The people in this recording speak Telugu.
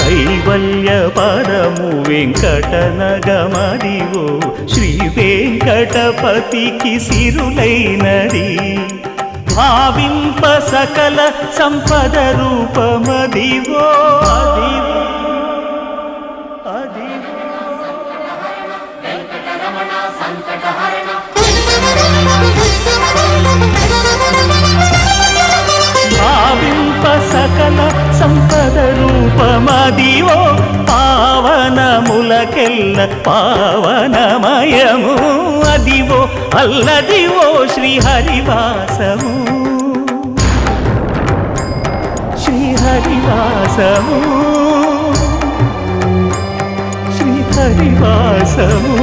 కైవల్య పరము వెంకటనగమదివో శ్రీ వెంకటపతికి సిరులైనది భావింప సకల సంపద రూపమదివో అదివో భావింప సకల సంపద రూపమదివో పావనములకెల్ల పావనమయము అదివో అల్లదివో శ్రీహరివాసము శ్రీహరివాసము శ్రీహరివాసము